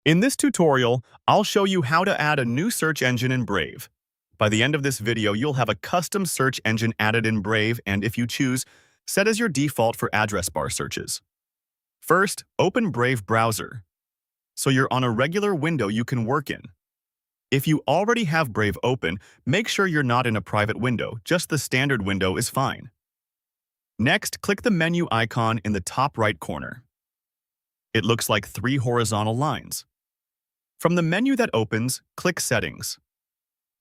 In this tutorial, I'll show you how to add a new search engine in Brave. By the end of this video, you'll have a custom search engine added in Brave and, if you choose, set as your default for address bar searches. First, open Brave browser, so you're on a regular window you can work in. If you already have Brave open, make sure you're not in a private window, just the standard window is fine. Next, click the menu icon in the top right corner. It looks like 3 horizontal lines. From the menu that opens, click Settings.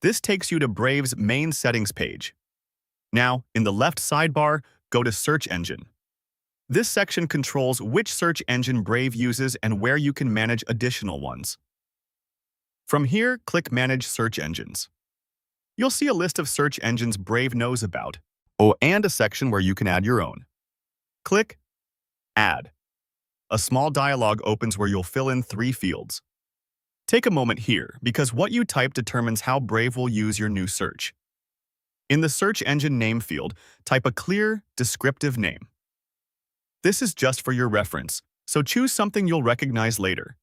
This takes you to Brave's main settings page. Now, in the left sidebar, go to Search Engine. This section controls which search engine Brave uses and where you can manage additional ones. From here, click Manage Search Engines. You'll see a list of search engines Brave knows about, and a section where you can add your own. Click Add. A small dialog opens where you'll fill in 3 fields. Take a moment here, because what you type determines how Brave will use your new search. In the search engine name field, type a clear, descriptive name. This is just for your reference, so choose something you'll recognize later.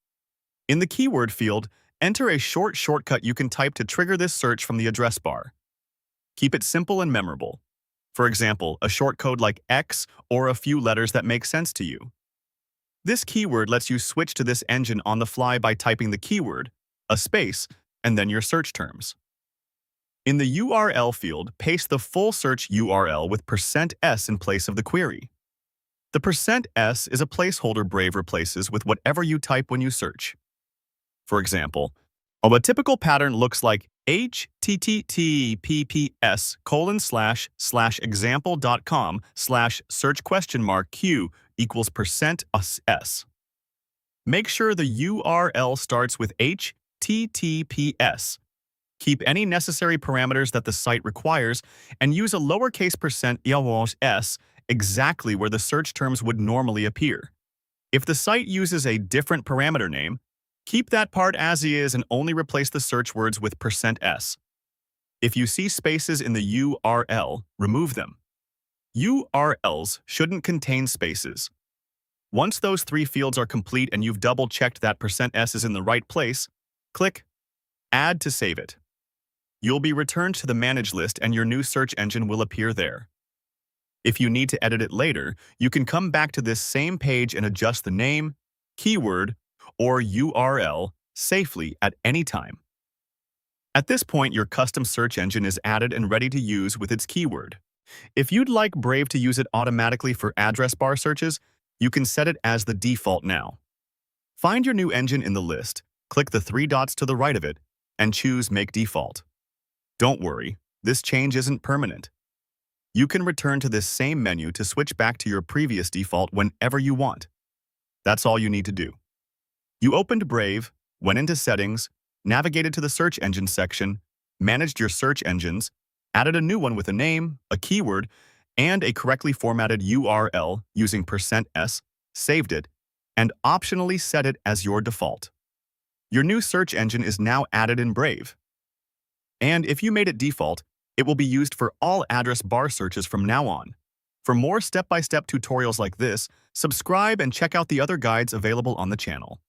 In the keyword field, enter a short shortcut you can type to trigger this search from the address bar. Keep it simple and memorable. For example, a short code like X or a few letters that make sense to you. This keyword lets you switch to this engine on the fly by typing the keyword, a space, and then your search terms. In the URL field, paste the full search URL with %s in place of the query. The %s is a placeholder Brave replaces with whatever you type when you search. For example, a typical pattern looks like https://example.com/search?q equals %s. Make sure the URL starts with https. Keep any necessary parameters that the site requires and use a lowercase %s exactly where the search terms would normally appear. If the site uses a different parameter name, keep that part as is and only replace the search words with %s. If you see spaces in the URL, remove them. URLs shouldn't contain spaces. Once those 3 fields are complete and you've double-checked that %s is in the right place, click Add to save it. You'll be returned to the Manage list and your new search engine will appear there. If you need to edit it later, you can come back to this same page and adjust the name, keyword, or URL safely at any time. At this point, your custom search engine is added and ready to use with its keyword. If you'd like Brave to use it automatically for address bar searches, you can set it as the default now. Find your new engine in the list, click the 3 dots to the right of it, and choose Make Default. Don't worry, this change isn't permanent. You can return to this same menu to switch back to your previous default whenever you want. That's all you need to do. You opened Brave, went into Settings, navigated to the Search Engine section, managed your search engines, added a new one with a name, a keyword, and a correctly formatted URL using %s, saved it, and optionally set it as your default. Your new search engine is now added in Brave. And if you made it default, it will be used for all address bar searches from now on. For more step-by-step tutorials like this, subscribe and check out the other guides available on the channel.